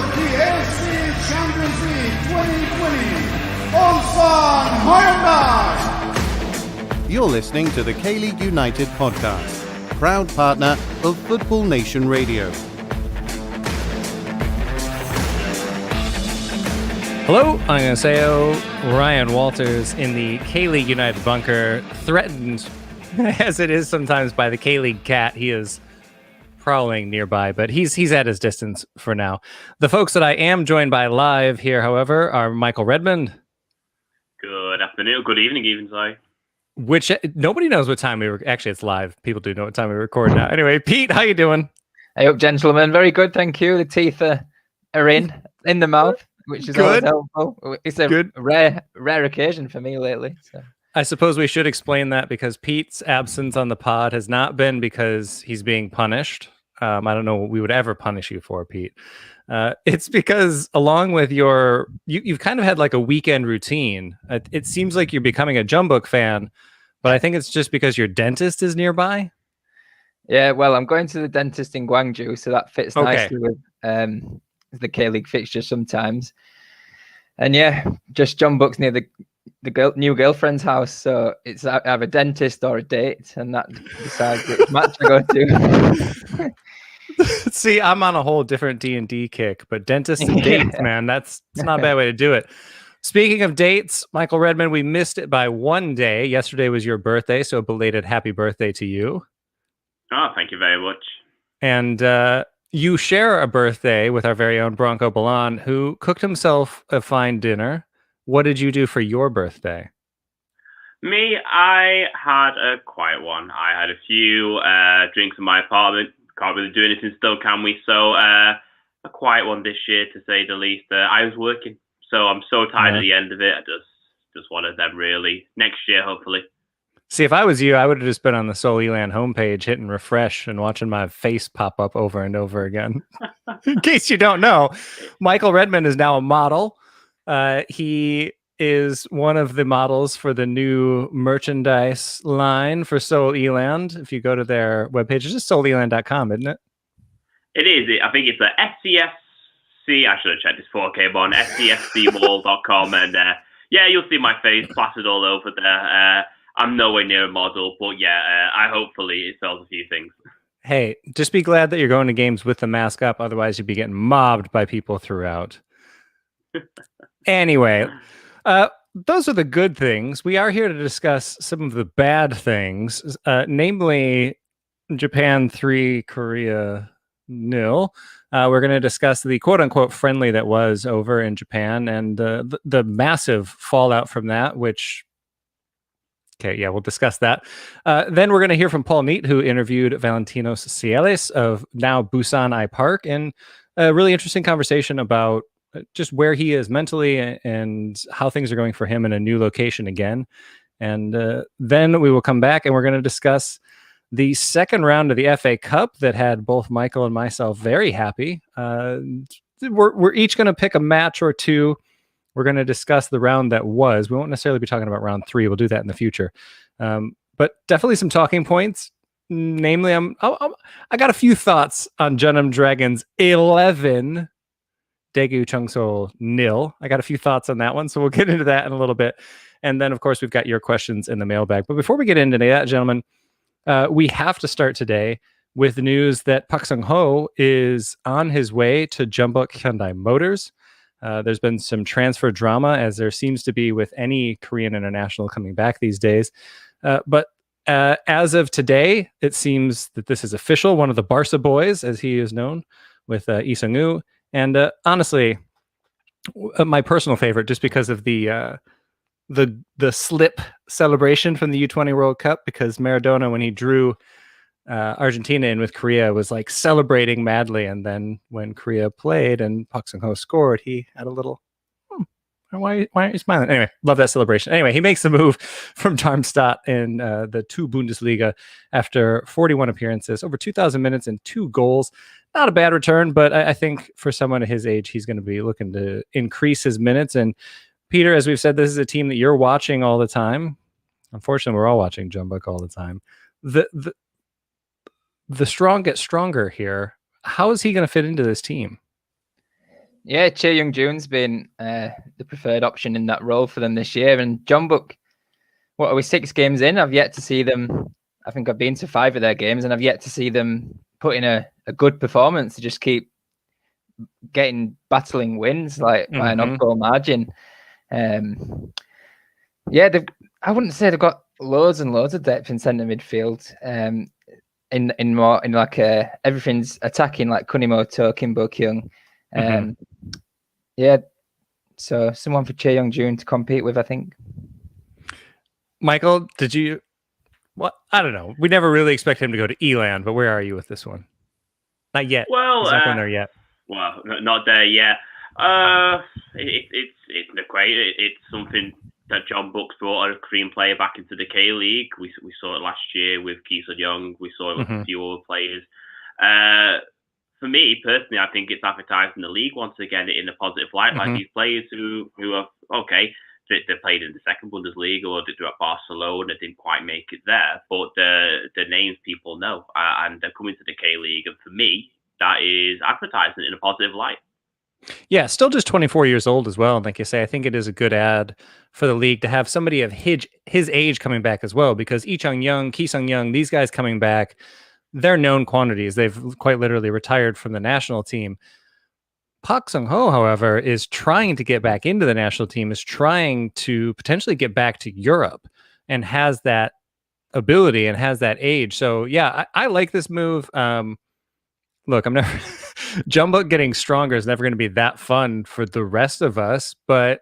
KLC Champions League 2020 Ulsan Hyundai. You're listening to the K-League United podcast, proud partner of Football Nation Radio. Hello, I'm Anaseo. Ryan Walters in the K-League United bunker, threatened as it is sometimes by the K-League cat. He is prowling nearby, but he's at his distance for now. The folks that I am joined by live here, however, are Michael Redmond. Good afternoon, good evening even, sorry. Which nobody knows what time we were. Actually, it's live. People do know what time we record now. Anyway, Pete, how you doing? Hey up, gentlemen. Very good, thank you. The teeth are in the mouth, which is good. Always helpful. It's a good. rare occasion for me lately. So. I suppose we should explain that because Pete's absence on the pod has not been because he's being punished. I don't know what we would ever punish you for, Pete. It's because along with you've kind of had like a weekend routine. It seems like you're becoming a Jumbook fan, but I think it's just because your dentist is nearby. Yeah, well, I'm going to the dentist in Gwangju, so that fits nicely with the K-League fixture sometimes. And yeah, just Jumbook's near the new girlfriend's house, so it's I have a dentist or a date, and that decides which match I go to. See, I'm on a whole different D&D kick, but dentist and dates, man, it's not a bad way to do it. Speaking of dates, Michael Redmond, we missed it by one day. Yesterday was your birthday, so a belated happy birthday to you. Oh, thank you very much. And you share a birthday with our very own Bronco Balan, who cooked himself a fine dinner. What did you do for your birthday? Me, I had a quiet one. I had a few drinks in my apartment. Can't really do anything still, can we? So a quiet one this year, to say the least. I was working, so I'm so tired at the end of it. I just wanted them really. Next year, hopefully. See, if I was you, I would have just been on the Seoul Elan homepage, hitting refresh and watching my face pop up over and over again. In case you don't know, Michael Redmond is now a model. He is one of the models for the new merchandise line for Seoul Eland. If you go to their webpage, it's just souleland.com, isn't it? It is. I think it's the SCFC. I should have checked this 4K, but on SCFCwall.com. And yeah, you'll see my face plastered all over there. I'm nowhere near a model, but yeah, hopefully it sells a few things. Hey, just be glad that you're going to games with the mask up. Otherwise, you'd be getting mobbed by people throughout. Anyway, those are the good things. We are here to discuss some of the bad things, namely Japan 3, Korea 0. We're going to discuss the quote-unquote friendly that was over in Japan and the massive fallout from that, which... Okay, yeah, we'll discuss that. Then we're going to hear from Paul Neat, who interviewed Valentinos Sielis of now Busan I Park, and a really interesting conversation about just where he is mentally and how things are going for him in a new location again. And then we will come back and we're going to discuss the second round of the FA Cup that had both Michael and myself very happy. We're each going to pick a match or two. We're going to discuss the round that was. We won't necessarily be talking about round 3. We'll do that in the future. But definitely some talking points. Namely, I got a few thoughts on Jeonnam Dragons 11, Daegu Cheongseol 0. I got a few thoughts on that one, so we'll get into that in a little bit. And then, of course, we've got your questions in the mailbag. But before we get into that, gentlemen, we have to start today with the news that Park Sung-ho is on his way to Jumbook Hyundai Motors. There's been some transfer drama, as there seems to be with any Korean international coming back these days. But as of today, it seems that this is official. One of the Barca boys, as he is known, with Lee Sung-woo. And honestly, my personal favorite, just because of the slip celebration from the U20 World Cup, because Maradona, when he drew Argentina in with Korea, was like celebrating madly, and then when Korea played and Park Sung-ho scored, he had a little why aren't you smiling? Anyway, love that celebration. Anyway, he makes the move from Darmstadt in the 2 Bundesliga after 41 appearances, over 2,000 minutes and 2 goals. Not a bad return, but I think for someone at his age, he's going to be looking to increase his minutes. And Peter, as we've said, this is a team that you're watching all the time. Unfortunately, we're all watching Jumbook all the time. The strong get stronger here. How is he going to fit into this team? Yeah, Chae Young-joon's been the preferred option in that role for them this year. And John Book, what are we, 6 games in? I've yet to see them. I think I've been to 5 of their games, and I've yet to see them put in a good performance to just keep battling wins like by an odd goal margin. Yeah, I wouldn't say they've got loads and loads of depth in centre midfield. Everything's attacking like Kunimoto, Kim Bo-kyung. Yeah, so someone for Chae Young-joon to compete with, I think. Michael, did you? Well, I don't know. We never really expect him to go to Elan, but where are you with this one? Not yet. Well, he's not going there yet. Well, not there yet. It's great. It's something that John Bucks brought a Korean player back into the K-League. We saw it last year with Ki Sun-young. We saw it with a few other players. For me personally, I think it's advertising the league once again in a positive light. Like these players who are okay. They played in the second Bundesliga or they were at Barcelona, didn't quite make it there, but the names people know, and they're coming to the K-League, and for me, that is advertising in a positive light. Yeah, still just 24 years old as well. And like you say, I think it is a good ad for the league to have somebody of his age coming back as well, because Lee Chung-young, Ki Sung-young, these guys coming back, they're known quantities. They've quite literally retired from the national team. Park Sung-ho, however, is trying to get back into the national team, is trying to potentially get back to Europe, and has that ability and has that age. So yeah, I like this move. Look, I'm never Jumbo getting stronger is never going to be that fun for the rest of us, but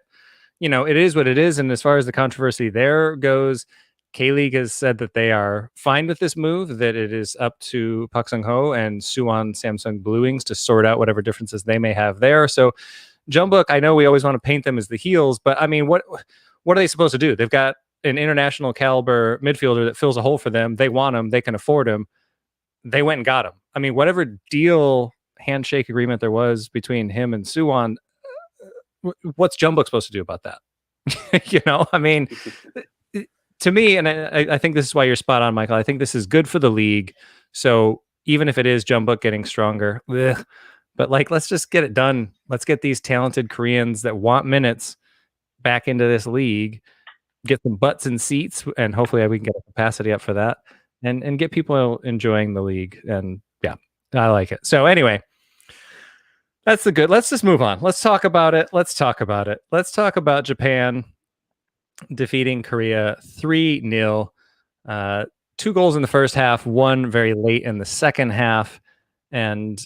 you know, it is what it is. And as far as the controversy there goes, K-League has said that they are fine with this move, that it is up to Park Sung-ho and Suwon Samsung Blue Wings to sort out whatever differences they may have there. So Jeonbuk, I know we always want to paint them as the heels, but I mean, what are they supposed to do? They've got an international caliber midfielder that fills a hole for them. They want him. They can afford him. They went and got him. I mean, whatever deal, handshake agreement there was between him and Suwon, what's Jeonbuk supposed to do about that? You know, I mean, to me, and I think this is why you're spot on, Michael. I think this is good for the league. So even if it is Jeonbuk getting stronger, but like, let's just get it done. Let's get these talented Koreans that want minutes back into this league, get some butts and seats, and hopefully we can get a capacity up for that, and get people enjoying the league. And yeah, I like it. So anyway, that's the good. Let's just move on. Let's talk about it. Let's talk about Japan defeating Korea 3-0. 2 goals in the first half, 1 very late in the second half. And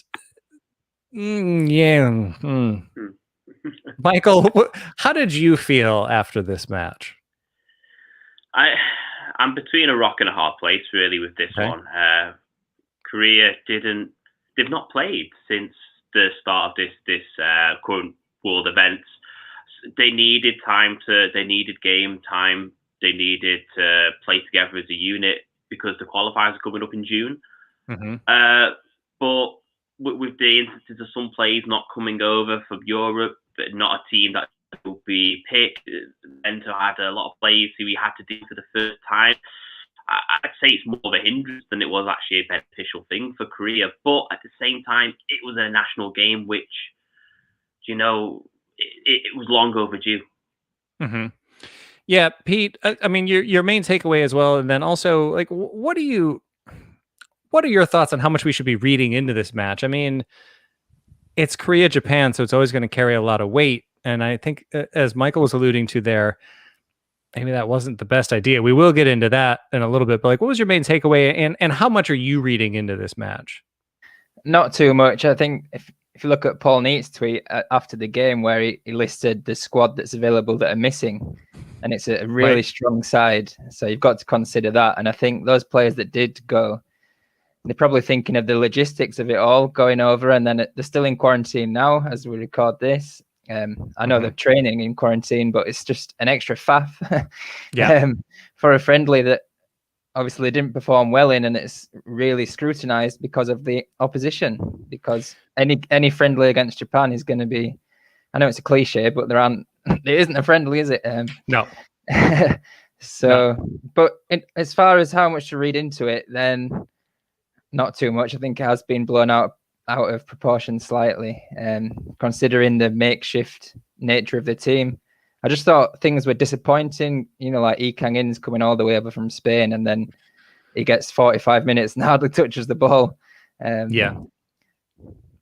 Michael, how did you feel after this match? I'm between a rock and a hard place really with this one. Korea they've not played since the start of this current world events. They needed game time. They needed to play together as a unit because the qualifiers are coming up in June. But with the instances of some players not coming over from Europe, but not a team that will be picked, and to have a lot of players who we had to do for the first time, I'd say it's more of a hindrance than it was actually a beneficial thing for Korea. But at the same time, it was a national game, which, you know, it was long overdue. Yeah, Pete, I mean, your main takeaway as well, and then also, like, what are your thoughts on how much we should be reading into this match? I mean, it's Korea, Japan, so it's always going to carry a lot of weight. And I think, as Michael was alluding to there, maybe that wasn't the best idea. We will get into that in a little bit, but like, what was your main takeaway, and how much are you reading into this match? Not too much. I think if you look at Paul Neat's tweet after the game, where he listed the squad that's available that are missing, and it's a really strong side. So you've got to consider that. And I think those players that did go, they're probably thinking of the logistics of it all going over, and then they're still in quarantine now as we record this. I know they're training in quarantine, but it's just an extra faff for a friendly that obviously didn't perform well in, and it's really scrutinized because of the opposition. Because any friendly against Japan is going to be, I know it's a cliche, but it isn't a friendly, is it? No. So, no. But as far as how much to read into it, then not too much. I think it has been blown out out of proportion slightly, considering the makeshift nature of the team. I just thought things were disappointing, like Kang In's coming all the way over from Spain, and then he gets 45 minutes and hardly touches the ball. Yeah.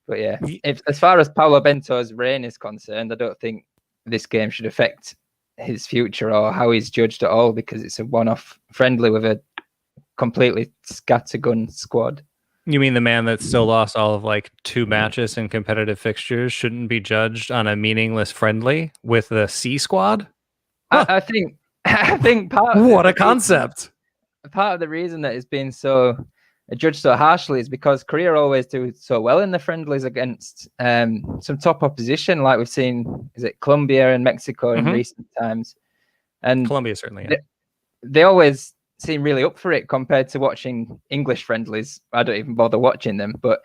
But yeah, as far as Paulo Bento's reign is concerned, I don't think this game should affect his future or how he's judged at all, because it's a one-off friendly with a completely scattergun squad. You mean the man that still lost all of like 2 matches in competitive fixtures shouldn't be judged on a meaningless friendly with the C squad? Huh. I think part of what a concept. Part of the reason that it's been so judged so harshly is because Korea always do so well in the friendlies against some top opposition, like we've seen, is it Colombia and Mexico in recent times? And Colombia certainly. Yeah. They always seem really up for it compared to watching English friendlies. I don't even bother watching them, but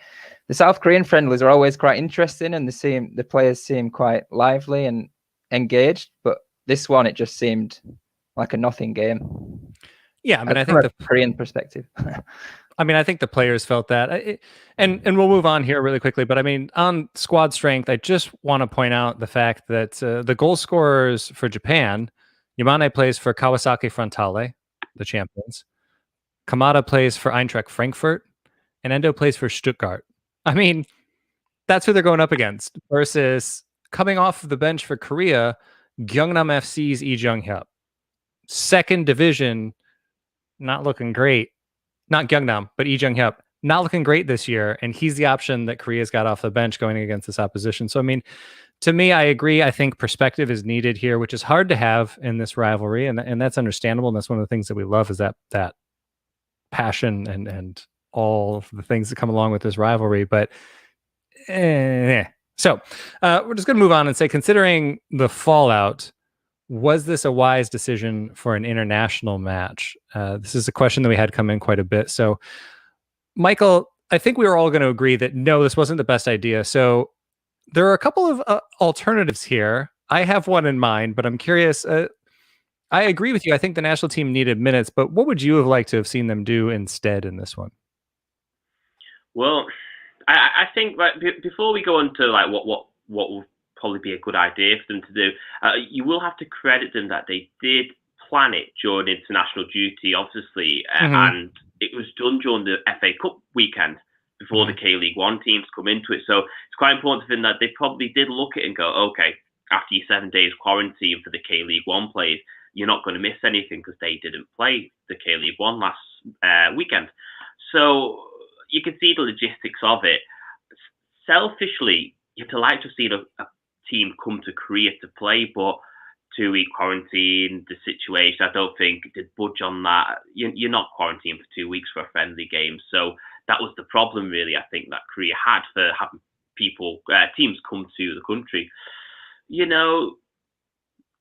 the South Korean friendlies are always quite interesting, and the players seem quite lively and engaged. But this one, it just seemed like a nothing game. Yeah, I mean, I think the Korean perspective. I mean, I think the players felt that, and we'll move on here really quickly. But I mean, on squad strength, I just want to point out the fact that the goal scorers for Japan, Yamane plays for Kawasaki Frontale, the champions. Kamada plays for Eintracht Frankfurt, and Endo plays for Stuttgart. I mean, that's who they're going up against. Versus coming off of the bench for Korea, Gyeongnam FC's Lee Jung-hyup, second division, not looking great. Not Gyeongnam, but Lee Jung-hyup, not looking great this year, and he's the option that Korea's got off the bench going against this opposition. So, I mean, to me, I agree. I think perspective is needed here, which is hard to have in this rivalry, and that's understandable. And that's one of the things that we love, is that passion and all of the things that come along with this rivalry. But so we're just going to move on and say, considering the fallout, was this a wise decision for an international match? This is a question that we had come in quite a bit. So, Michael, I think we were all going to agree that no, this wasn't the best idea. So there are a couple of alternatives here. I have one in mind, but I'm curious. I agree with you. I think the national team needed minutes, but what would you have liked to have seen them do instead in this one? Well, I think before we go into like what will probably be a good idea for them to do, you will have to credit them that they did plan it during international duty, obviously, and it was done during the FA Cup weekend before the K-League One teams come into it. So it's quite important to think that they probably did look at it and go, okay, after your 7 days quarantine for the K-League One players, you're not going to miss anything because they didn't play the K-League One last weekend. So you can see the logistics of it. Selfishly, you'd like to see a team come to Korea to play, but 2-week quarantine, the situation, I don't think did budge on that. You're not quarantined for 2 weeks for a friendly game. So that was the problem, really, I think, that Korea had for having teams come to the country.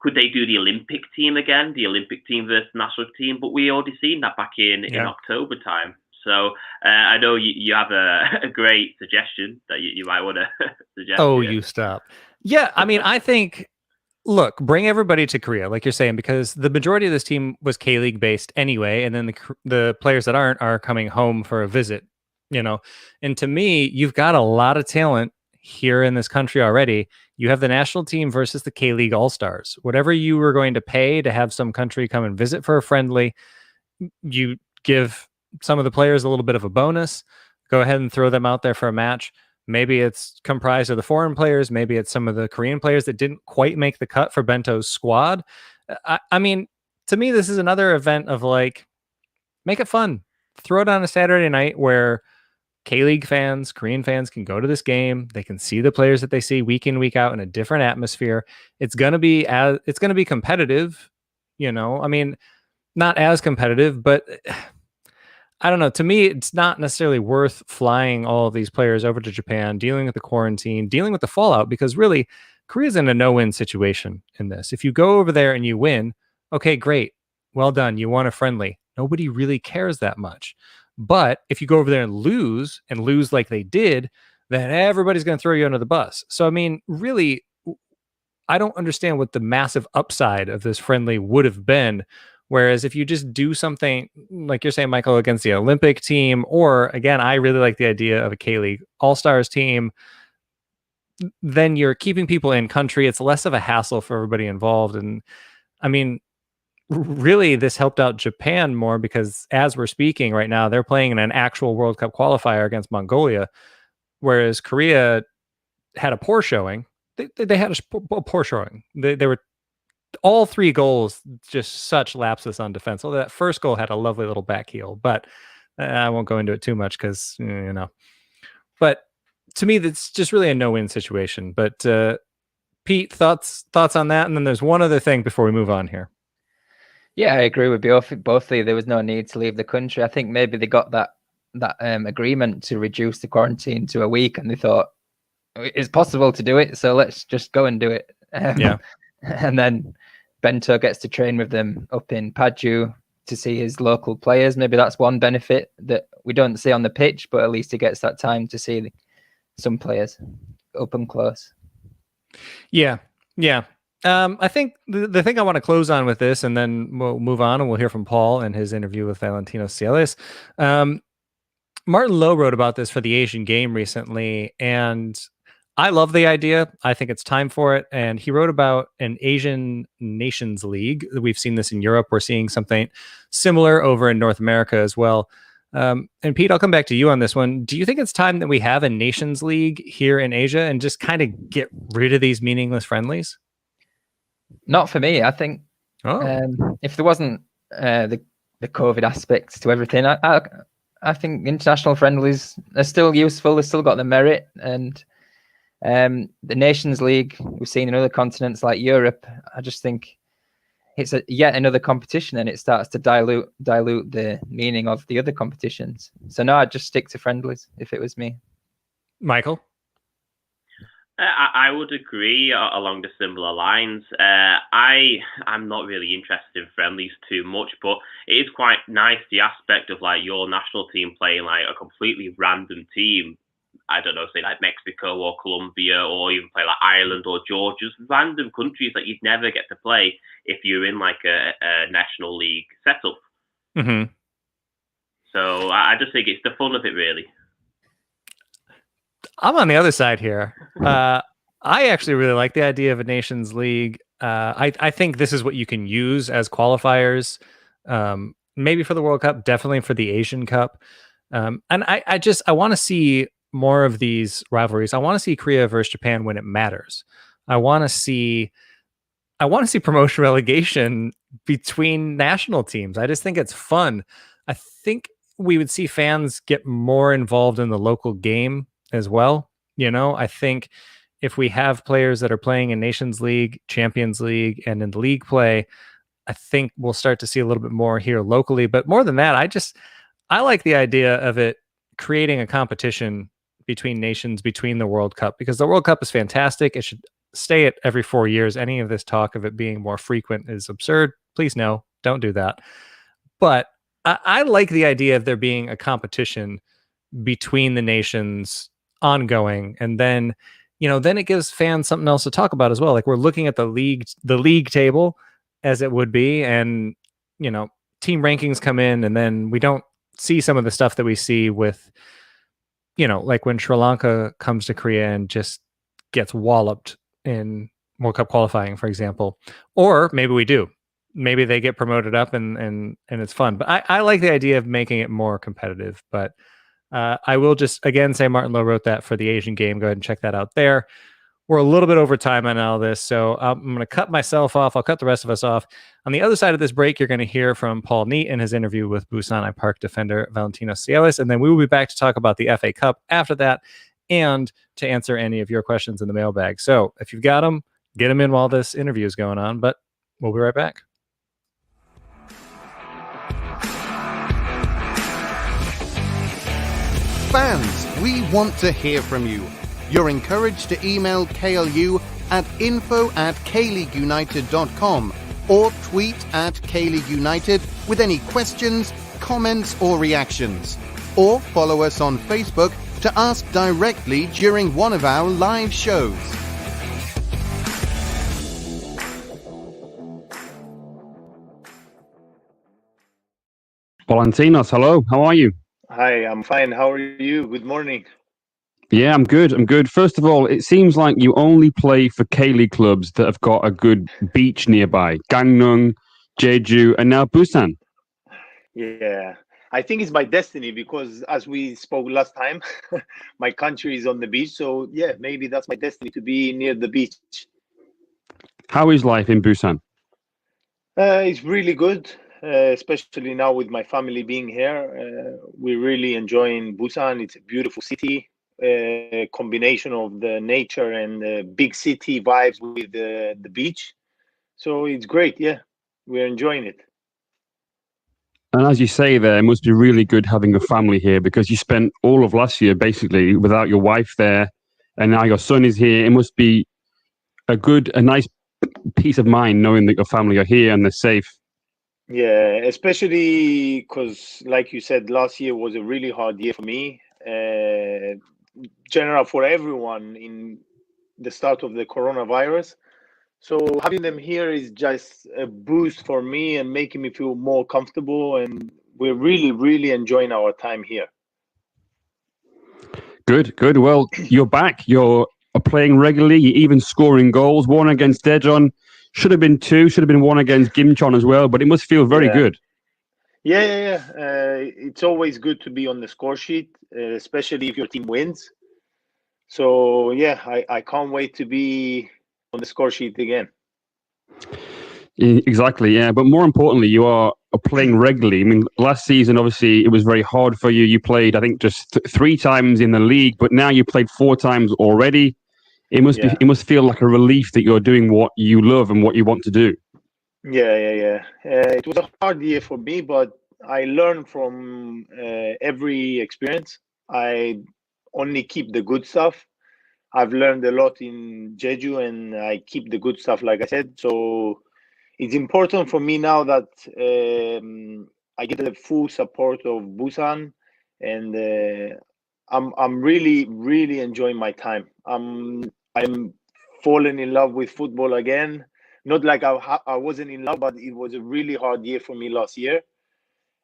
Could they do the Olympic team again, the Olympic team versus national team? But we already seen that back in October time. So I know you have a great suggestion that you might want to suggest. Oh, you stop. Yeah, I mean, I think, look, bring everybody to Korea, like you're saying, because the majority of this team was K-League based anyway, and then the players that aren't are coming home for a visit, And to me, you've got a lot of talent here in this country already. You have the national team versus the K-League All-Stars. Whatever you were going to pay to have some country come and visit for a friendly, you give some of the players a little bit of a bonus. Go ahead and throw them out there for a match. Maybe it's comprised of the foreign players. Maybe it's some of the Korean players that didn't quite make the cut for Bento's squad. I mean, to me, this is another event of like, make it fun. Throw it on a Saturday night where K-League fans, Korean fans can go to this game. They can see the players that they see week in, week out in a different atmosphere. It's going to be competitive, I mean, not as competitive, but I don't know. To me, it's not necessarily worth flying all of these players over to Japan, dealing with the quarantine, dealing with the fallout, because really Korea's in a no-win situation in this. If you go over there and you win, okay, great. Well done. You won a friendly. Nobody really cares that much. But if you go over there and lose like they did, then everybody's going to throw you under the bus. So, I mean, really, I don't understand what the massive upside of this friendly would have been Whereas if you just do something like you're saying, Michael, against the Olympic team, or again, I really like the idea of a K-League All-Stars team, then you're keeping people in country. It's less of a hassle for everybody involved. And I mean, really, this helped out Japan more because as we're speaking right now, they're playing in an actual World Cup qualifier against Mongolia, whereas Korea had a poor showing. They had a poor showing. They were all 3 goals, just such lapses on defense. Although that first goal had a lovely little back heel, but I won't go into it too much because, but to me, that's just really a no-win situation. But Pete, thoughts on that? And then there's one other thing before we move on here. Yeah, I agree with both. There was no need to leave the country. I think maybe they got that agreement to reduce the quarantine to a week, and they thought it's possible to do it, so let's just go and do it. Yeah. And then Bento gets to train with them up in Paju to see his local players. Maybe that's one benefit that we don't see on the pitch, but at least he gets that time to see some players up and close. Yeah. I think the thing I want to close on with this, and then we'll move on and we'll hear from Paul in his interview with Valentinos Sielis. Martin Lowe wrote about this for the Asian Game recently, and I love the idea. I think it's time for it. And he wrote about an Asian Nations League. We've seen this in Europe. We're seeing something similar over in North America as well. And Pete, I'll come back to you on this one. Do you think it's time that we have a Nations League here in Asia and just kind of get rid of these meaningless friendlies? Not for me. I think if there wasn't the COVID aspects to everything, I think international friendlies are still useful. They've still got the merit. And the Nations League we've seen in other continents like Europe, I just think it's yet another competition, and it starts to dilute the meaning of the other competitions. So no, I'd just stick to friendlies if it was me. Michael? I would agree along the similar lines. I'm not really interested in friendlies too much, but it is quite nice the aspect of like your national team playing like a completely random team. I don't know, say like Mexico or Colombia, or even play like Ireland or Georgia, just random countries that you'd never get to play if you're in like a national league setup. Mm-hmm. So I just think it's the fun of it, really. I'm on the other side here. I actually really like the idea of a Nations League. I think this is what you can use as qualifiers, maybe for the World Cup, definitely for the Asian Cup. And I want to see more of these rivalries. I want to see Korea versus Japan when it matters. I want to see promotion relegation between national teams. I just think it's fun. I think we would see fans get more involved in the local game as well. I think if we have players that are playing in Nations League, Champions League, and in the league play, I think we'll start to see a little bit more here locally. But more than that, I like the idea of it creating a competition between nations, between the World Cup, because the World Cup is fantastic. It should stay at every 4 years. Any of this talk of it being more frequent is absurd. Please no, don't do that. But I like the idea of there being a competition between the nations ongoing, and then then it gives fans something else to talk about as well. Like we're looking at the league table as it would be, and team rankings come in, and then we don't see some of the stuff that we see with like when Sri Lanka comes to Korea and just gets walloped in World Cup qualifying, for example. Or maybe we do. Maybe they get promoted up and it's fun. But I like the idea of making it more competitive. But I will just, again, say Martin Lowe wrote that for the Asian Game. Go ahead and check that out there. We're a little bit over time on all this, so I'm going to cut myself off. I'll cut the rest of us off. On the other side of this break, you're going to hear from Paul Neate in his interview with Busan Park defender Valentinos Sielis, and then we will be back to talk about the FA Cup after that and to answer any of your questions in the mailbag. So if you've got them, get them in while this interview is going on, but we'll be right back. Fans, we want to hear from you. You're encouraged to email KLU at info@kleagueunited.com or tweet at KLeagueUnited with any questions, comments or reactions. Or follow us on Facebook to ask directly during one of our live shows. Valentinos, hello. How are you? Hi, I'm fine. How are you? Good morning. Yeah, I'm good. I'm good. First of all, it seems like you only play for K-League clubs that have got a good beach nearby. Gangneung, Jeju, and now Busan. Yeah, I think it's my destiny because, as we spoke last time, my country is on the beach. So, yeah, maybe that's my destiny to be near the beach. How is life in Busan? It's really good, especially now with my family being here. We're really enjoying Busan. It's a beautiful city, combination of the nature and the big city vibes with the beach. So it's great. Yeah, we're enjoying it. And as you say there, it must be really good having a family here because you spent all of last year basically without your wife there, and now your son is here. It must be a nice peace of mind knowing that your family are here and they're safe. Yeah, especially because, like you said, last year was a really hard year for me. General for everyone in the start of the coronavirus. So having them here is just a boost for me and making me feel more comfortable. And we're really, really enjoying our time here. Good, good. Well, you're back. You're playing regularly. You're even scoring goals. One against Daejeon. Should have been two. Should have been one against Gimcheon as well. But it must feel very good. Yeah. It's always good to be on the score sheet, especially if your team wins. So, yeah, I can't wait to be on the score sheet again. Exactly, yeah. But more importantly, you are playing regularly. I mean, last season, obviously, it was very hard for you. You played, I think, just 3 times in the league, but now you played 4 times already. It must feel like a relief that you're doing what you love and what you want to do. Yeah. It was a hard year for me, but I learned from every experience. I only keep the good stuff. I've learned a lot in Jeju, and I keep the good stuff, like I said. So it's important for me now that I get the full support of Busan, and I'm really, really enjoying my time. I'm falling in love with football again. Not like I wasn't in love, but it was a really hard year for me last year,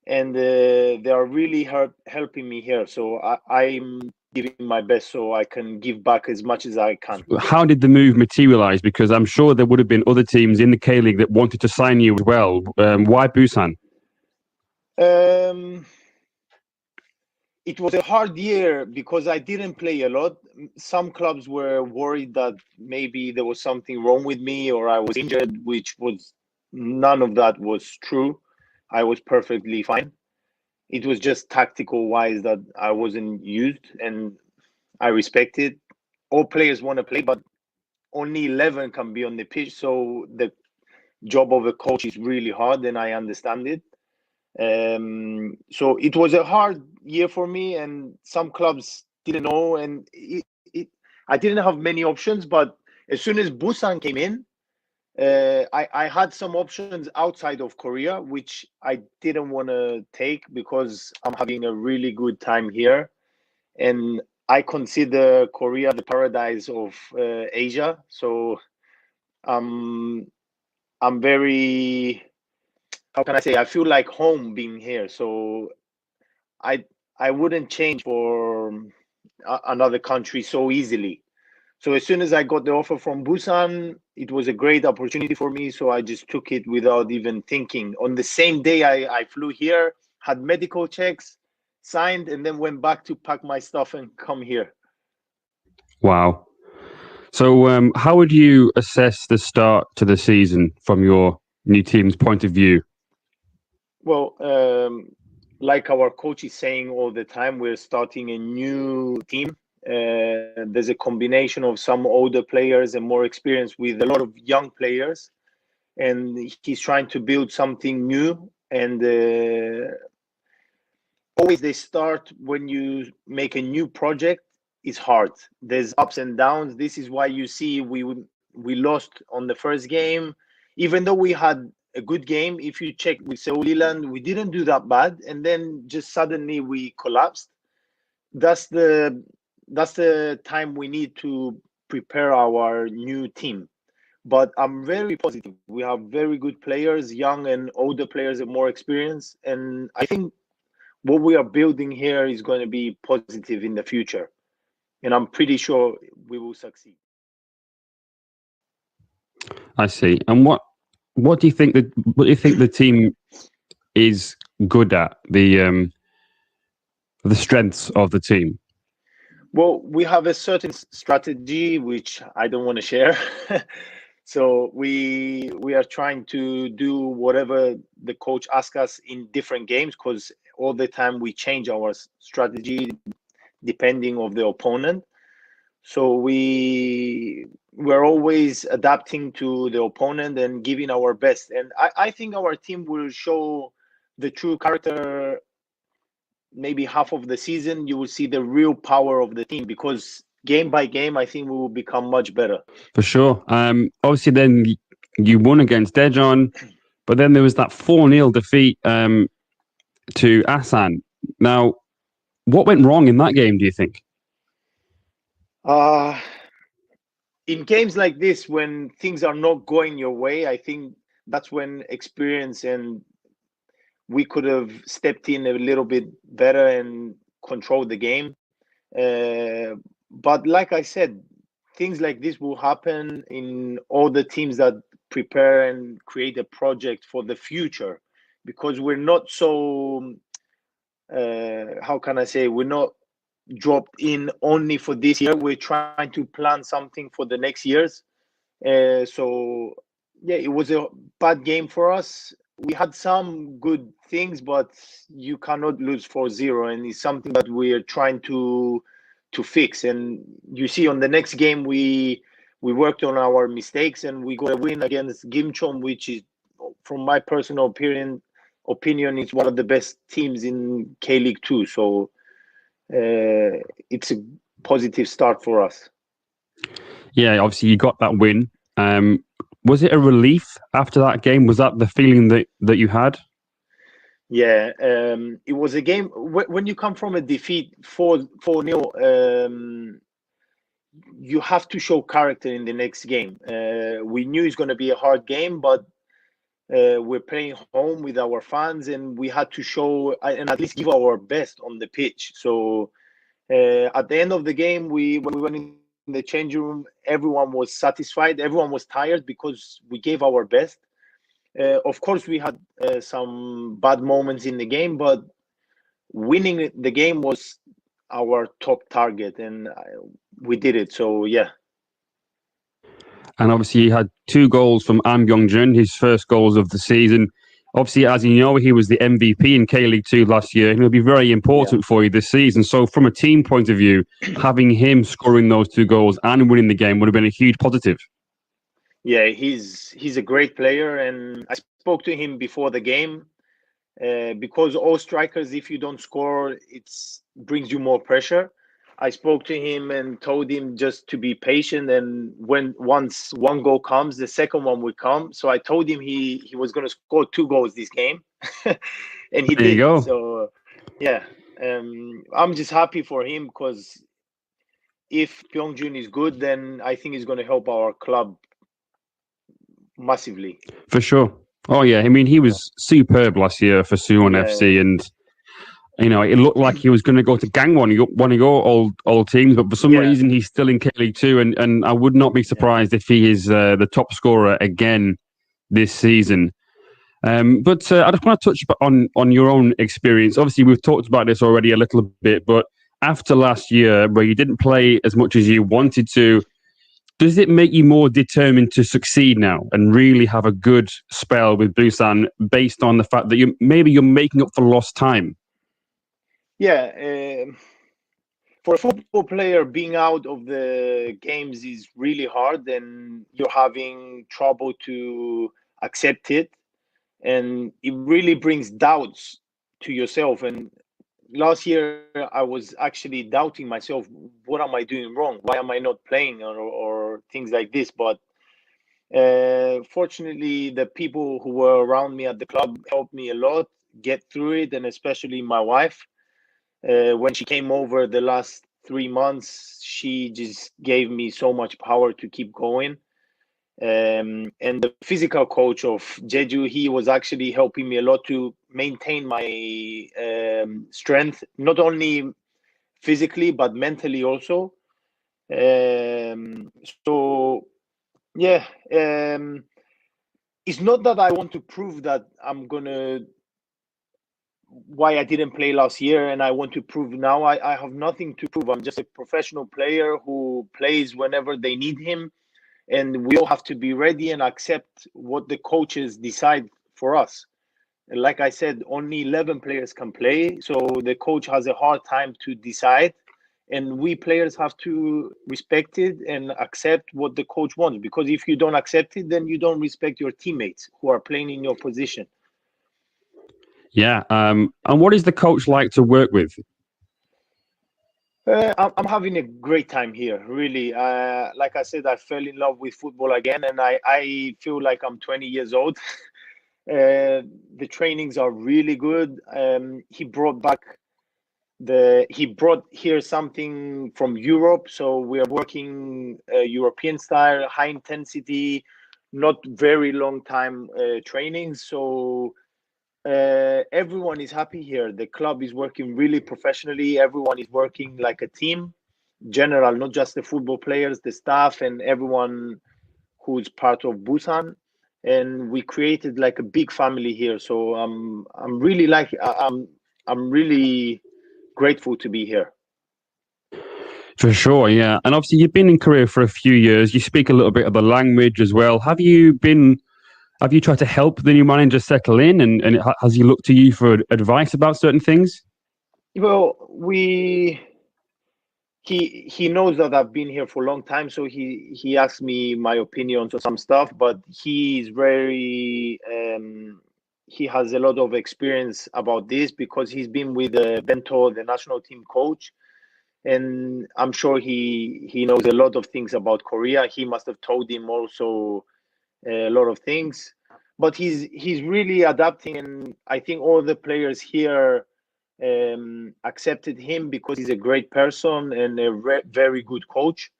and they are really helping me here. So I'm giving my best so I can give back as much as I can. How did the move materialize? Because I'm sure there would have been other teams in the K-League that wanted to sign you as well. Why Busan? It was a hard year because I didn't play a lot. Some clubs were worried that maybe there was something wrong with me or I was injured, which was none of that was true. I was perfectly fine. It was just tactical wise that I wasn't used, and I respect it. All players want to play, but only 11 can be on the pitch. So the job of a coach is really hard, and I understand it. So it was a hard year for me, and some clubs didn't know, and I didn't have many options. But as soon as Busan came in, I had some options outside of Korea, which I didn't want to take because I'm having a really good time here, and I consider Korea the paradise of Asia. So I'm very, how can I say, I feel like home being here. So I wouldn't change for another country so easily. So as soon as I got the offer from Busan, it was a great opportunity for me. So I just took it without even thinking. On the same day I flew here, had medical checks, signed, and then went back to pack my stuff and come here. Wow. So how would you assess the start to the season from your new team's point of view? Well, like our coach is saying all the time, we're starting a new team. There's a combination of some older players and more experience with a lot of young players, and he's trying to build something new. And always they start when you make a new project is hard. There's ups and downs. This is why you see we lost on the first game, even though we had a good game. If you check with Seoul Leland, we didn't do that bad, and then just suddenly we collapsed. That's the time we need to prepare our new team. But I'm very positive. We have very good players, young and older players and more experience, and I think what we are building here is going to be positive in the future, and I'm pretty sure we will succeed. I see. And what do you think the team is good at? The strengths of the team. Well, we have a certain strategy which I don't want to share. So we are trying to do whatever the coach asks us in different games, because all the time we change our strategy depending of the opponent. So we're always adapting to the opponent and giving our best. And I think our team will show the true character. Maybe half of the season, you will see the real power of the team, because game by game, I think we will become much better. For sure. Obviously, then you won against Dejon, but then there was that 4-0 defeat to Asan. Now, what went wrong in that game, do you think? In games like this, when things are not going your way, I think that's when experience and we could have stepped in a little bit better and controlled the game. But like I said, things like this will happen in all the teams that prepare and create a project for the future, because we're not so, how can I say, we're not dropped in only for this year. We're trying to plan something for the next years. So yeah, it was a bad game for us. We had some good things, but you cannot lose 4-0, and it's something that we are trying to fix. And you see, on the next game, we worked on our mistakes, and we got a win against Gimchon, which is, from my personal opinion, is one of the best teams in K League 2. So it's a positive start for us. Yeah, obviously you got that win. Was it a relief after that game? Was that the feeling that you had? Yeah, it was a game when you come from a defeat 4-0. You have to show character in the next game. We knew it's going to be a hard game, but we're playing home with our fans, and we had to show and at least give our best on the pitch. So at the end of the game, when we went in the changing room, everyone was satisfied. Everyone was tired because we gave our best. Of course, we had some bad moments in the game, but winning the game was our top target, and we did it. So yeah. And obviously, he had 2 goals from Am Byung-jun, his first goals of the season. Obviously, as you know, he was the MVP in K League 2 last year, and he'll be very important for you this season. So from a team point of view, having him scoring those 2 goals and winning the game would have been a huge positive. Yeah, he's a great player, and I spoke to him before the game, because all strikers, if you don't score, it brings you more pressure. I spoke to him and told him just to be patient, and once one goal comes, the second one will come. So I told him he was going to score 2 goals this game, and he There you did. go. So yeah, I'm just happy for him, because if Byung-jun is good, then I think he's going to help our club massively. For sure. Oh yeah, I mean, he was superb last year for Suwon FC, and you know, it looked like he was going to go to Gangwon, one of your old teams, but for some reason he's still in K League 2, and I would not be surprised if he is the top scorer again this season. But I just want to touch on your own experience. Obviously, we've talked about this already a little bit, but after last year, where you didn't play as much as you wanted to, does it make you more determined to succeed now and really have a good spell with Busan, based on the fact that you're making up for lost time? Yeah, for a football player, being out of the games is really hard, and you're having trouble to accept it, and it really brings doubts to yourself. And last year, I was actually doubting myself. What am I doing wrong? Why am I not playing, or things like this? But fortunately, the people who were around me at the club helped me a lot get through it, and especially my wife. When she came over the last 3 months, she just gave me so much power to keep going. And the physical coach of Jeju, he was actually helping me a lot to maintain my strength, not only physically but mentally also. So yeah, it's not that I want to prove that I'm gonna why I didn't play last year and I want to prove now. I have nothing to prove. I'm just a professional player who plays whenever they need him, and we all have to be ready and accept what the coaches decide for us. And like I said, only 11 players can play, so the coach has a hard time to decide, and we players have to respect it and accept what the coach wants, because if you don't accept it, then you don't respect your teammates who are playing in your position. Yeah. And what is the coach like to work with? I'm having a great time here, really. Like I said, I fell in love with football again, and I feel like I'm 20 years old. The trainings are really good. He brought here something from Europe, so we are working European style, high intensity, not very long time trainings. So everyone is happy here. The club is working really professionally. Everyone is working like a team, general, not just the football players, the staff, and everyone who's part of Busan. And we created like a big family here. So I'm really grateful to be here. For sure, yeah. And obviously, you've been in Korea for a few years. You speak a little bit of the language as well. Have you tried to help the new manager settle in, and has he looked to you for advice about certain things? Well, he knows that I've been here for a long time, so he asked me my opinions on some stuff, but he's very he has a lot of experience about this because he's been with Bento, the national team coach, and I'm sure he knows a lot of things about Korea. He must have told him also a lot of things, but he's really adapting, and I think all the players here accepted him because he's a great person and a very good coach,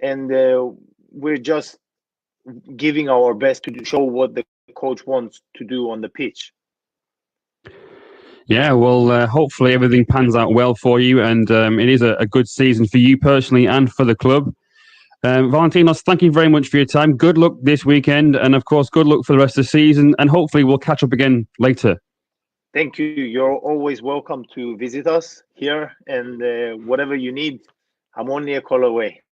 and we're just giving our best to show what the coach wants to do on the pitch. Yeah, well, hopefully everything pans out well for you, and it is a good season for you personally and for the club. Valentinos, thank you very much for your time. Good luck this weekend, and of course, good luck for the rest of the season, and hopefully we'll catch up again later. Thank you. You're always welcome to visit us here, and whatever you need, I'm only a call away.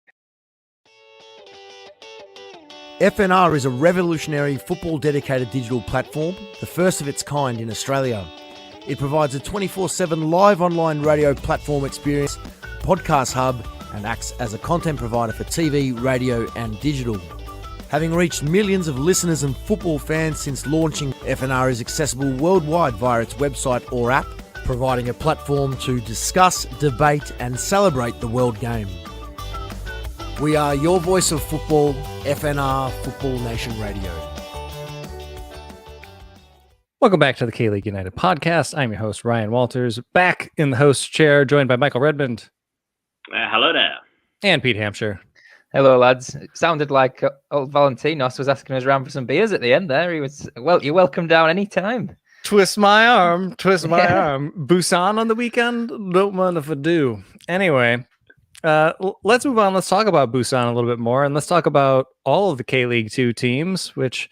FNR is a revolutionary football-dedicated digital platform, the first of its kind in Australia. It provides a 24/7 live online radio platform experience, podcast hub, and acts as a content provider for TV, radio, and digital. Having reached millions of listeners and football fans since launching, FNR is accessible worldwide via its website or app, providing a platform to discuss, debate, and celebrate the world game. We are your voice of football, FNR Football Nation Radio. Welcome back to the K-League United podcast. I'm your host, Ryan Walters, back in the host chair, joined by Michael Redmond. Hello there. And Pete Hampshire. Hello, lads. It sounded like old Valentinos was asking us around for some beers at the end there. He was, well, you're welcome down any time. Twist my arm, twist my arm. Busan on the weekend? Don't mind if I do. Anyway, let's move on. Let's talk about Busan a little bit more, and let's talk about all of the K-League 2 teams, which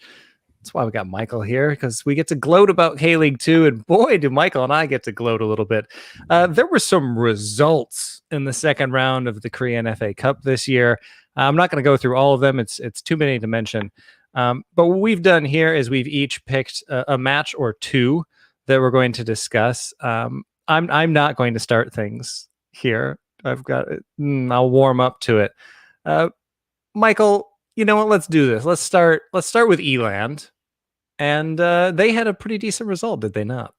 that's why we got Michael here, because we get to gloat about K-League 2, and boy, do Michael and I get to gloat a little bit. There were some results in the second round of the Korean FA Cup this year. I'm not going to go through all of them. It's too many to mention. But what we've done here is we've each picked a match or two that we're going to discuss. I'm not going to start things here. I'll warm up to it. Michael, you know what? Let's do this. Let's start with Eland, and they had a pretty decent result, did they not?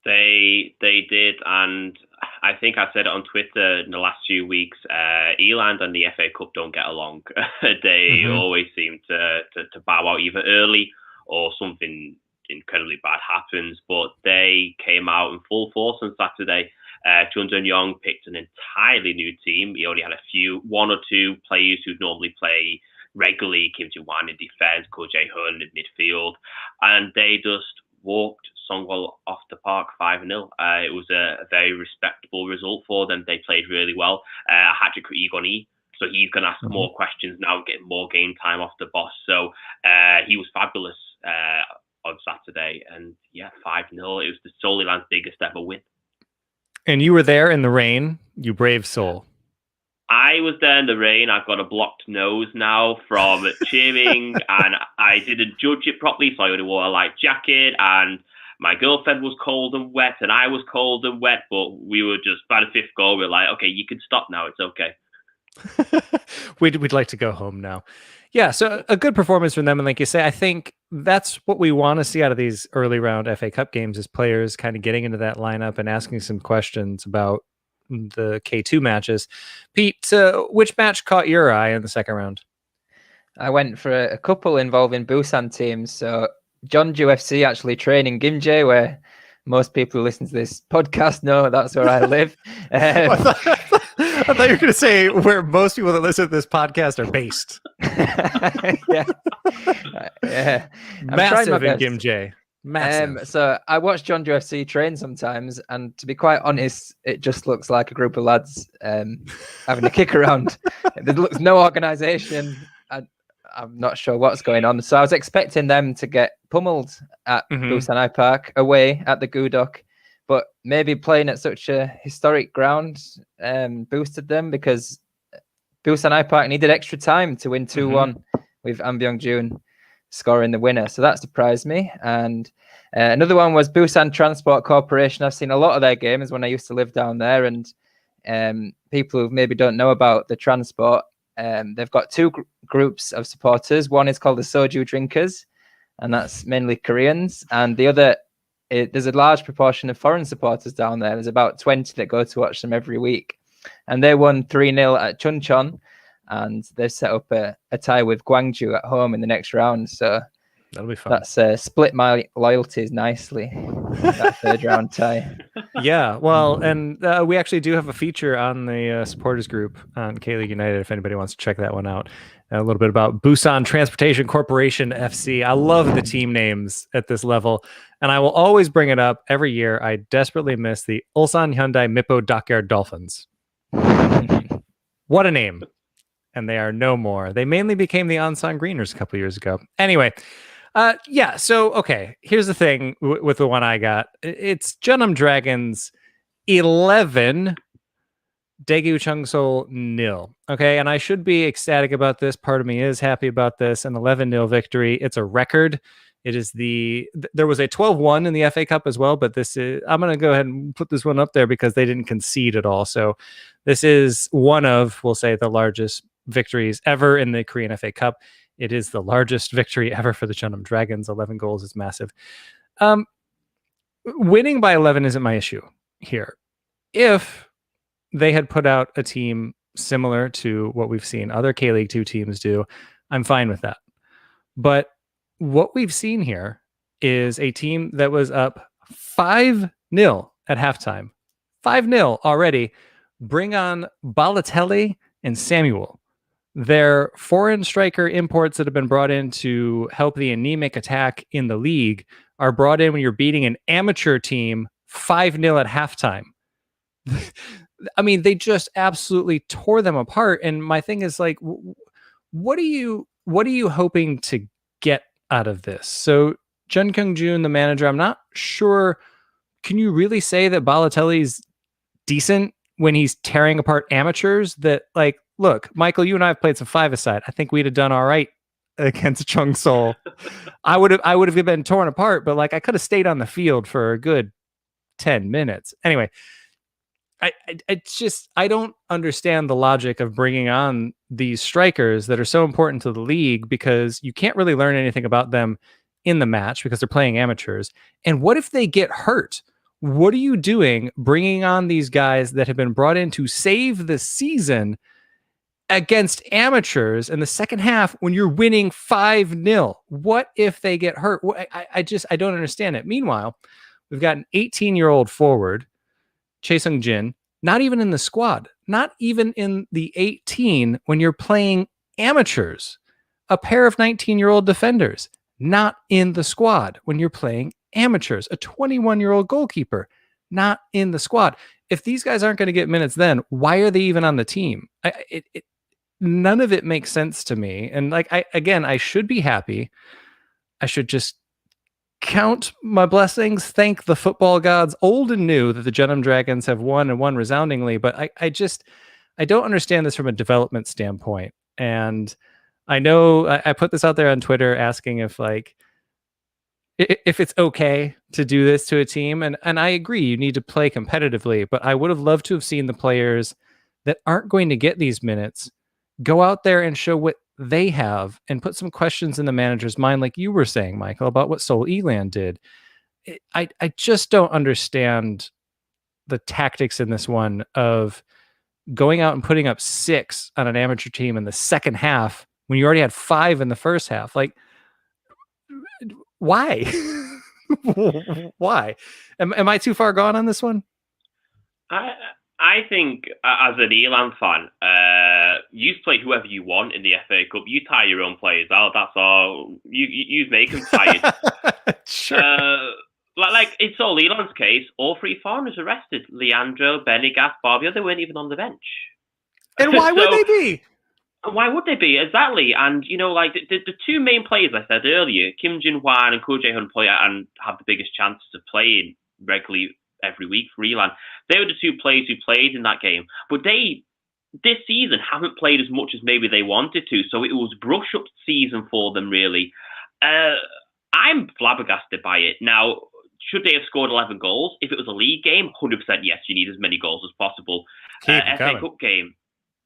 They did, and I think I said it on Twitter in the last few weeks. Eland and the FA Cup don't get along. They always seem to bow out either early or something incredibly bad happens. But they came out in full force on Saturday. Chun Jun-young picked an entirely new team. He only had one or two players who'd normally play regularly. Kim Ji-wan in defense, Ko Jae-hun in midfield, and they just walked Songwon off the park 5-0. It was a very respectable result for them. They played really well. A hat-trick for Igoni, so he's going to ask more questions now, getting more game time off the boss. So he was fabulous on Saturday, and 5-0. It was the Soliland's biggest ever win. And you were there in the rain, you brave soul. I was there in the rain. I've got a blocked nose now from cheering, and I didn't judge it properly, so I only wore a light jacket, and my girlfriend was cold and wet, and I was cold and wet, but we were just, by the fifth goal, we were like, okay, you can stop now, it's okay. We'd like to go home now. Yeah, so a good performance from them, and like you say, I think that's what we want to see out of these early round FA Cup games, is players kind of getting into that lineup and asking some questions about the K2 matches. Pete, which match caught your eye in the second round? I went for a couple involving Busan teams. So Jeonju FC actually train in Gimje, where most people who listen to this podcast know that's where I live. I thought you were going to say where most people that listen to this podcast are based. Yeah. Massive in Gimje. Massive. So I watch Jeonju FC train sometimes, and to be quite honest, it just looks like a group of lads having a kick around. There looks no organisation. I'm not sure what's going on. So I was expecting them to get pummeled at Busan Park away at the Gudok, but maybe playing at such a historic ground boosted them, because Busan Park needed extra time to win 2-1 with An Byung-joon scoring the winner. So that surprised me. And another one was Busan Transport Corporation. I've seen a lot of their games when I used to live down there, and people who maybe don't know about the transport, they've got two groups of supporters. One is called the Soju Drinkers, and that's mainly Koreans. And the other, there's a large proportion of foreign supporters down there. There's about 20 that go to watch them every week. And they won 3-0 at Chuncheon, and they've set up a tie with Gwangju at home in the next round. So that'll be fun. That's split my loyalties nicely, that third round tie. Yeah, well, and we actually do have a feature on the supporters group on K-League United, if anybody wants to check that one out. A little bit about Busan Transportation Corporation FC. I love the team names at this level, and I will always bring it up every year. I desperately miss the Ulsan Hyundai Mippo Dockyard Dolphins. What a name. And they are no more. They mainly became the Ansan Greeners a couple years ago. Anyway, so, okay, here's the thing with the one I got. It's Jeonnam Dragons 11, Daegu Cheongsol 0. Okay, and I should be ecstatic about this. Part of me is happy about this. An 11-0 victory. It's a record. It is there was a 12-1 in the FA Cup as well, but I'm going to go ahead and put this one up there because they didn't concede at all. So this is one of, we'll say, the largest victories ever in the Korean FA Cup. It is the largest victory ever for the Jeonnam Dragons. 11 goals is massive. Winning by 11 isn't my issue here. If they had put out a team similar to what we've seen other K-League 2 teams do, I'm fine with that. But what we've seen here is a team that was up 5-0 at halftime. 5-0 already. Bring on Balotelli and Samuel. Their foreign striker imports that have been brought in to help the anemic attack in the league are brought in when you're beating an amateur team 5-0 at halftime. I mean, they just absolutely tore them apart. And my thing is, like, what are you hoping to get out of this? So Jun Kyung-joon, the manager, I'm not sure. Can you really say that Balotelli's decent when he's tearing apart amateurs? That, like, look, Michael, you and I have played some five-a-side. I think we'd have done all right against Cheongsol. I would have been torn apart, but like I could have stayed on the field for a good 10 minutes. Anyway, I don't understand the logic of bringing on these strikers that are so important to the league, because you can't really learn anything about them in the match because they're playing amateurs. And what if they get hurt? What are you doing bringing on these guys that have been brought in to save the season against amateurs in the second half when you're winning 5-0? What if they get hurt? I don't understand it. Meanwhile, we've got an 18-year-old forward, Chae Sung-jin, not even in the squad, not even in the 18 when you're playing amateurs. A pair of 19-year-old defenders, not in the squad when you're playing amateurs. A 21-year-old goalkeeper, not in the squad. If these guys aren't going to get minutes then, why are they even on the team? None of it makes sense to me. And I should be happy. I should just count my blessings, thank the football gods, old and new, that the Jenham Dragons have won and won resoundingly. But I don't understand this from a development standpoint. And I know I put this out there on Twitter asking if it's okay to do this to a team. And I agree, you need to play competitively, but I would have loved to have seen the players that aren't going to get these minutes go out there and show what they have and put some questions in the manager's mind, like you were saying, Michael, about what Sol Elan did. I just don't understand the tactics in this one of going out and putting up 6 on an amateur team in the second half when you already had 5 in the first half. Like, why? Why? Am I too far gone on this one? I think, as an Elan fan, you play whoever you want in the FA Cup. You tire your own players out. That's all. You make them tired. Sure. Like in Sol Elan's case, all 3 foreigners arrested. Leandro, Benegas, Barbio, they weren't even on the bench. And why would they be? Why would they be? Exactly. And, like the 2 main players I said earlier, Kim Jin-hwan and Ko Jae-hun, play and have the biggest chances of playing regularly every week for Elan. They were the 2 players who played in that game. But they, this season, haven't played as much as maybe they wanted to. So it was brush-up season for them, really. I'm flabbergasted by it. Now, should they have scored 11 goals? If it was a league game, 100% yes, you need as many goals as possible. FA Cup game,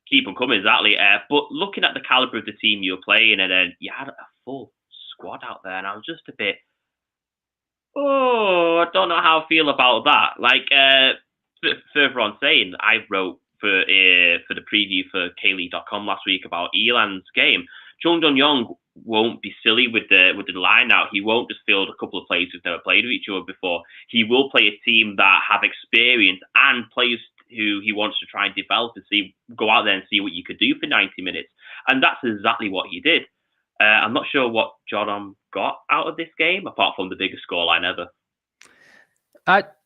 keep them coming, exactly. But looking at the calibre of the team you're playing, and then you had a full squad out there, and I was just a bit, I don't know how I feel about that. Like, further on saying, I wrote for the preview for KLeague.com last week about Elan's game. Chung Dong-young won't be silly with the line out. He won't just field a couple of players who've never played with each other before. He will play a team that have experience and players who he wants to try and develop and go out there and see what you could do for 90 minutes. And that's exactly what he did. I'm not sure what Jordan got out of this game, apart from the biggest scoreline ever.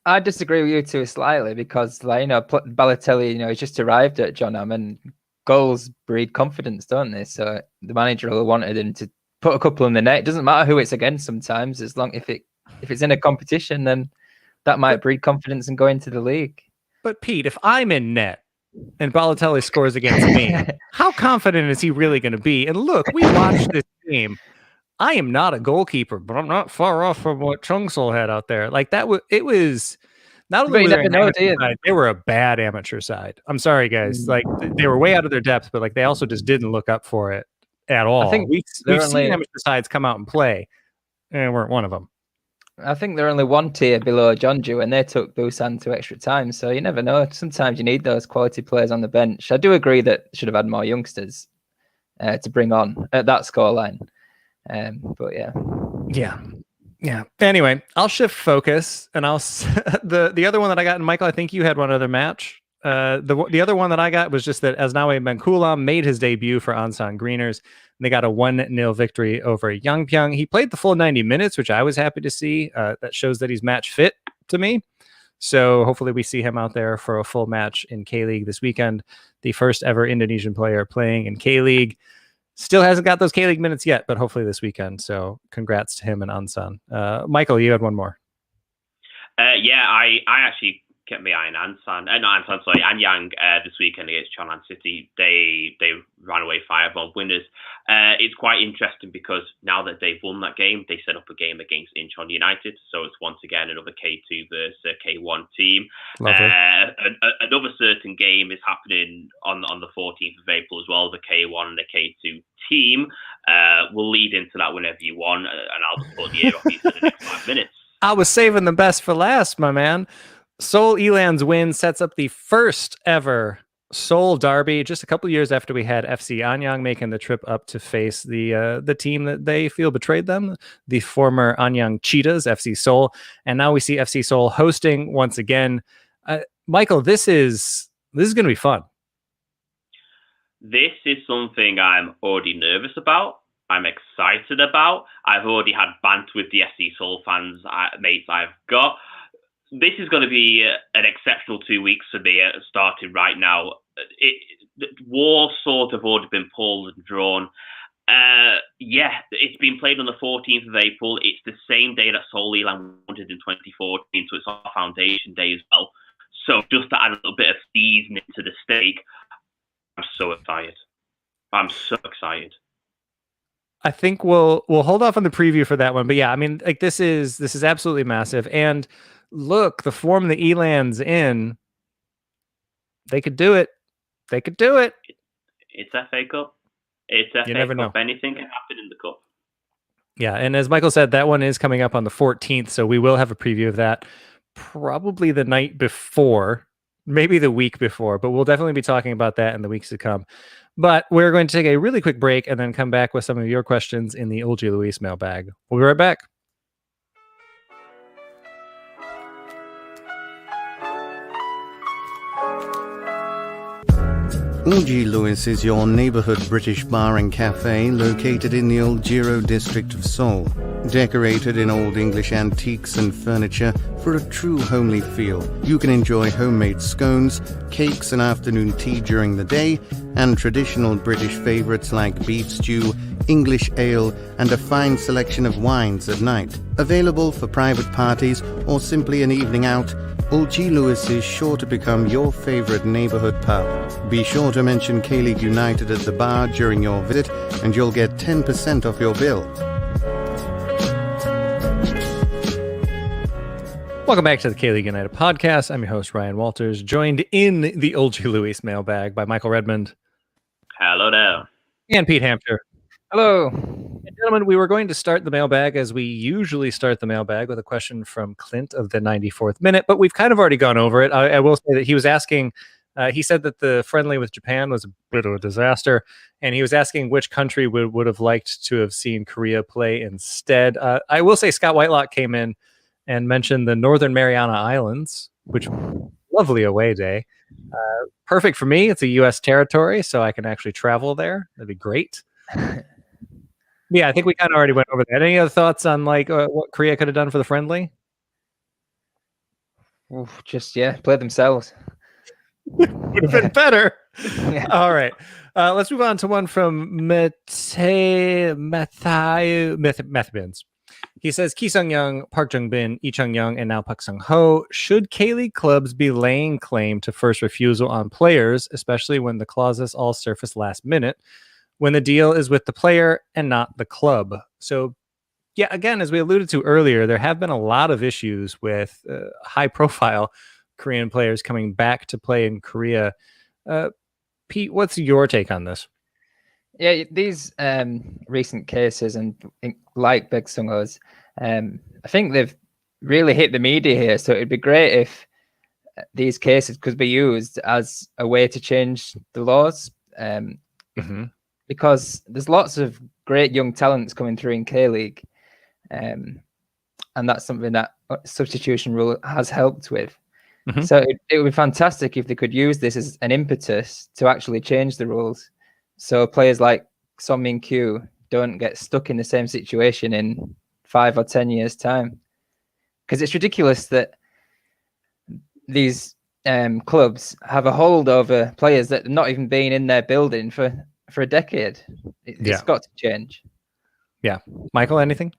I disagree with you too slightly because, Balotelli, he's just arrived at Jonham and goals breed confidence, don't they? So the manager wanted him to put a couple in the net. It doesn't matter who it's against sometimes, as long if it's in a competition, then that might breed confidence and go into the league. But Pete, if I'm in net and Balotelli scores against me, how confident is he really going to be? And look, we watched this game. I am not a goalkeeper, but I'm not far off from what Chung Sol had out there. Like that it was not only they were a bad amateur side. I'm sorry, guys. Like they were way out of their depth, but they also just didn't look up for it at all. I think we've seen amateur sides come out and play, and weren't one of them. I think they're only 1 tier below Jeonju, and they took Busan to extra time. So you never know. Sometimes you need those quality players on the bench. I do agree that should have had more youngsters to bring on at that scoreline. But yeah. Anyway, I'll shift focus, and I'll the other one that I got, and Michael, I think you had one other match. The other one that I got was just that Asnawi Benkulam made his debut for Ansan Greeners. They got a 1-0 victory over Yangpyeong. He played the full 90 minutes, which I was happy to see. That shows that he's match fit to me. So hopefully we see him out there for a full match in K-League this weekend. The first ever Indonesian player playing in K-League. Still hasn't got those K-League minutes yet, but hopefully this weekend. So congrats to him and Ansan. Michael, you had one more. I actually kept my eye on Anyang this weekend against Cheonan City. They ran away 5-1 winners. It's quite interesting because now that they've won that game, they set up a game against Incheon United. So it's once again another K2 versus K1 team. Another certain game is happening on the 14th of April as well. The K1 and the K2 team will lead into that whenever you want, and I'll just put the ear off you for the next 5 minutes. I was saving the best for last, my man. Sol Elan's win sets up the first ever Seoul derby, just a couple of years after we had FC Anyang making the trip up to face the team that they feel betrayed them, the former Anyang Cheetahs, FC Seoul, and now we see FC Seoul hosting once again. Michael, this is going to be fun. This is something I'm already nervous about. I'm excited about. I've already had banter with the SC Soul fans, mates I've got. This is going to be an exceptional 2 weeks for me, starting right now. War sort of already been pulled and drawn. It's been played on the 14th of April. It's the same day that Seoul Elan wanted in 2014, so it's our foundation day as well. So just to add a little bit of seasoning to the steak, I'm so excited. I'm so excited. I think we'll hold off on the preview for that one, but yeah, I mean, like this is absolutely massive. And look, the form the Elan's in, they could do it. They could do it. It's FA Cup. It's FA You never Cup. know. Anything can happen in the cup. Yeah, and as Michael said, that one is coming up on the 14th, so we will have a preview of that probably the night before, maybe the week before, but we'll definitely be talking about that in the weeks to come. But we're going to take a really quick break and then come back with some of your questions in the OG Luis mailbag. We'll be right back. OG Lewis is your neighborhood British bar and cafe located in the Old Giro district of Seoul. Decorated in old English antiques and furniture for a true homely feel, you can enjoy homemade scones, cakes and afternoon tea during the day, and traditional British favorites like beef stew, English ale, and a fine selection of wines at night. Available for private parties or simply an evening out, OG Lewis is sure to become your favorite neighborhood pub. Be sure to mention K-League United at the bar during your visit and you'll get 10% off your bill. Welcome back to the K-League United podcast. I'm your host, Ryan Walters, joined in the OG Luis mailbag by Michael Redmond. Hello there. And Pete Hampshire. Hello. And gentlemen, we were going to start the mailbag as we usually start the mailbag with a question from Clint of the 94th minute, but we've kind of already gone over it. I will say that he was asking, he said that the friendly with Japan was a bit of a disaster, and he was asking which country would have liked to have seen Korea play instead. I will say Scott Whitelock came in and mentioned the Northern Mariana Islands, which lovely away day. Perfect for me. It's a U.S. territory, so I can actually travel there. That'd be great. Yeah, I think we kind of already went over that. Any other thoughts on like what Korea could have done for the friendly? Oof, play themselves. Would have been better. Yeah. All right. Let's move on to one from Mathbins. He says, Ki Sung-young, Park Jung-bin, Lee Chung-young, and now Park Sung-ho. Should K-League clubs be laying claim to first refusal on players, especially when the clauses all surface last minute, when the deal is with the player and not the club? So, yeah, again, as we alluded to earlier, there have been a lot of issues with high-profile Korean players coming back to play in Korea. Pete, what's your take on this? Yeah, these recent cases, and like Baek Sung-ho's, I think they've really hit the media here. So it'd be great if these cases could be used as a way to change the laws. Because there's lots of great young talents coming through in K-League. And that's something that substitution rule has helped with. So it would be fantastic if they could use this as an impetus to actually change the rules. So players like Son Min-kyu don't get stuck in the same situation in 5 or 10 years' time. Because it's ridiculous that these clubs have a hold over players that have not even been in their building for a decade. It's got to change. Yeah. Michael, anything?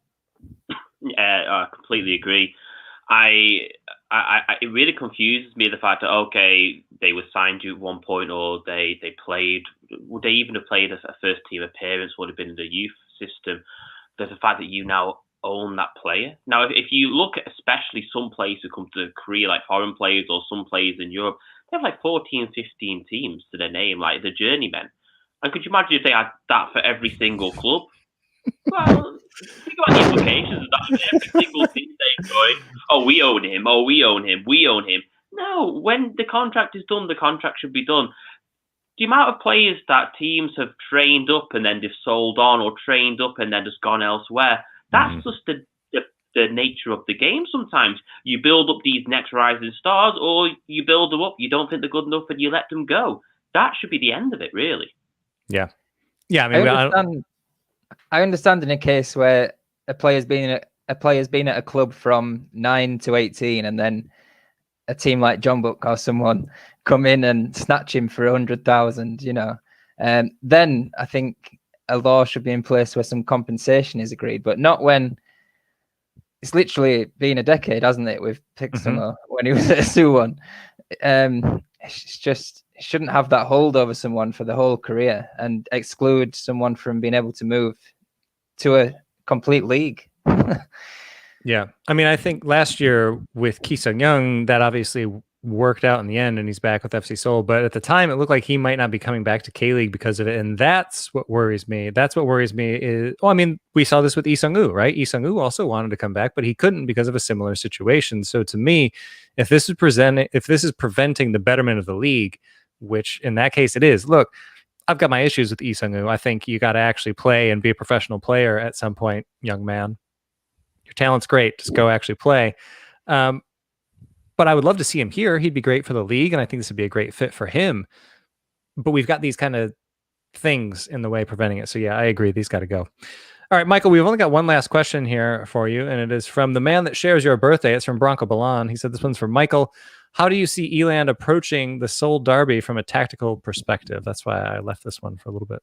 Yeah, I completely agree. It really confuses me, the fact that, okay, they were signed you at one point, or they played, would they even have played a first team appearance, would have been in the youth system. There's the fact that you now own that player. Now, if you look at especially some players who come to Korea, like foreign players or some players in Europe, they have like 14, 15 teams to their name, like the journeymen. And could you imagine if they had that for every single club? Well, think about the implications of that. Every single team they're going, oh, we own him, oh, we own him, we own him. No, when the contract is done, the contract should be done. The amount of players that teams have trained up and then they've sold on, or trained up and then just gone elsewhere, that's just the nature of the game sometimes. You build up these next rising stars, or you build them up, you don't think they're good enough, and you let them go. That should be the end of it, really. Yeah. Yeah, I mean, I understand in a case where a player's been at a club from 9 to 18, and then a team like John Book or someone come in and snatch him for 100,000. Then I think a law should be in place where some compensation is agreed, but not when it's literally been a decade, hasn't it, with Pixamo when he was at Suwon. It's just, it shouldn't have that hold over someone for the whole career and exclude someone from being able to move to a complete league. Yeah. I mean, I think last year with Ki Sung-young, that obviously worked out in the end and he's back with FC Seoul. But at the time, it looked like he might not be coming back to K-League because of it. And that's what worries me. That's what worries me is, I mean, we saw this with Lee Sung-woo, right? Lee Sung-woo also wanted to come back, but he couldn't because of a similar situation. So to me, if this is preventing the betterment of the league, which in that case it is, look, I've got my issues with Lee Sung-woo. I think you got to actually play and be a professional player at some point, young man. Your talent's great. Just go actually play. But I would love to see him here. He'd be great for the league, and I think this would be a great fit for him. But we've got these kind of things in the way preventing it. So yeah, I agree. These got to go. All right, Michael, we've only got one last question here for you, and it is from the man that shares your birthday. It's from Bronco Balan. He said this one's for Michael. How do you see Eland approaching the Seoul Derby from a tactical perspective? That's why I left this one for a little bit.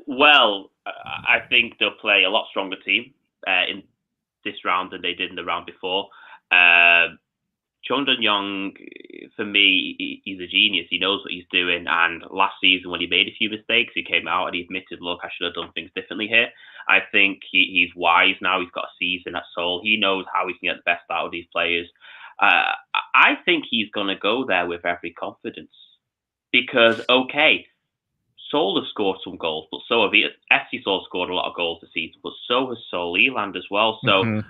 Well, I think they'll play a lot stronger team in this round than they did in the round before. Chung Dun-young, for me, he's a genius. He knows what he's doing. And last season, when he made a few mistakes, he came out and he admitted, look, I should have done things differently here. I think he's wise now. He's got a season at Seoul. He knows how he can get the best out of these players. I think he's going to go there with every confidence. Because, okay, Seoul have scored some goals, but so have FC Seoul scored a lot of goals this season, but so has Seoul Eland as well. So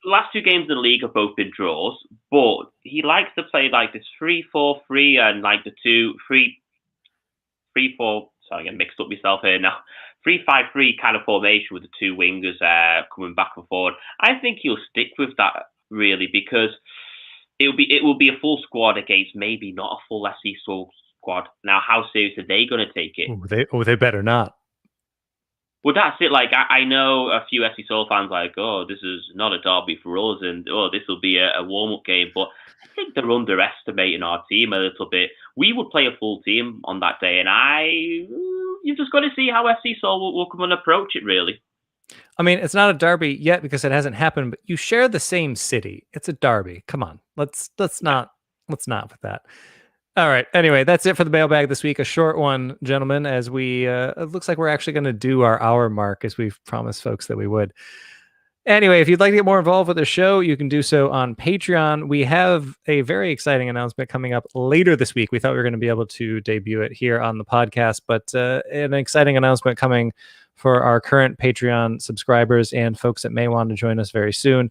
last two games in the league have both been draws, but he likes to play like this 3-4-3 and like the 3-4. Sorry, I get mixed up myself here now. 3-5-3 kind of formation with the two wingers coming back and forward. I think he'll stick with that really because it will be a full squad against maybe not a full FC Seoul squad. Now, how serious are they going to take it? They better not. Well, that's it. Like, I know a few FC Seoul fans like, oh, this is not a derby for us, and oh, this will be a warm-up game. But I think they're underestimating our team a little bit. We would play a full team on that day, and you've just got to see how FC Seoul will come and approach it, really. I mean, it's not a derby yet because it hasn't happened, but you share the same city. It's a derby. Come on, let's not with that. All right. Anyway, that's it for the mailbag this week. A short one, gentlemen, as we it looks like we're actually going to do our hour mark as we've promised folks that we would. Anyway, if you'd like to get more involved with the show, you can do so on Patreon. We have a very exciting announcement coming up later this week. We thought we were going to be able to debut it here on the podcast, but an exciting announcement coming for our current Patreon subscribers and folks that may want to join us very soon.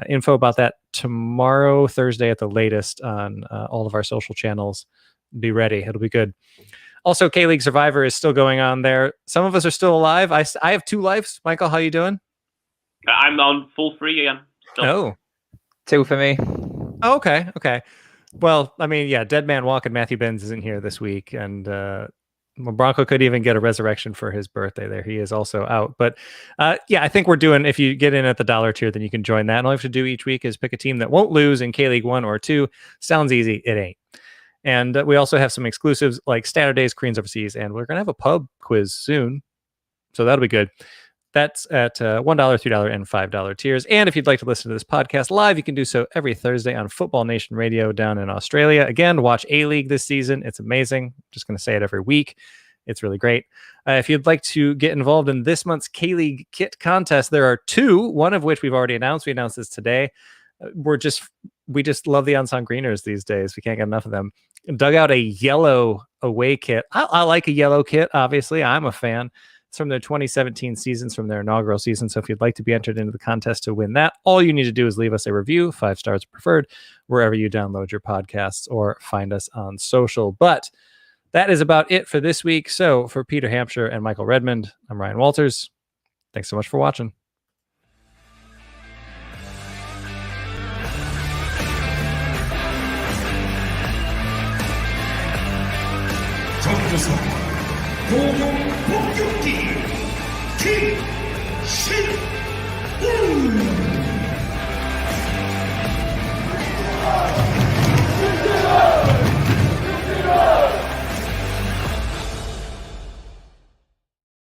Info about that tomorrow, Thursday at the latest on all of our social channels. Be ready. It'll be good. Also, K-League Survivor is still going on there. Some of us are still alive. I have 2 lives. Michael, how you doing? I'm on full free again. Still. Oh. 2 for me. Oh, okay. Well, I mean, yeah, Dead Man Walking Matthew Benz isn't here this week, and Bronco could even get a resurrection for his birthday there. He is also out. But yeah, I think we're doing, if you get in at the $1 tier, then you can join that. And all you have to do each week is pick a team that won't lose in K-League 1 or 2. Sounds easy. It ain't. And we also have some exclusives like Saturdays, Koreans Overseas, and we're going to have a pub quiz soon. So that'll be good. That's at $1, $3, and $5 tiers. And if you'd like to listen to this podcast live, you can do so every Thursday on Football Nation Radio down in Australia. Again, watch A-League this season. It's amazing. I'm just going to say it every week. It's really great. If you'd like to get involved in this month's K-League kit contest, there are 2, one of which we've already announced. We announced this today. We just love the unsung greeners these days. We can't get enough of them. Dug out a yellow away kit. I like a yellow kit, obviously. I'm a fan. It's from their 2017 seasons, from their inaugural season. So if you'd like to be entered into the contest to win that, all you need to do is leave us a review, 5 stars preferred, wherever you download your podcasts or find us on social. But that is about it for this week. So for Peter Hampshire and Michael Redmond, I'm Ryan Walters. Thanks so much for watching. Talk to someone. 공격 복귀 김신우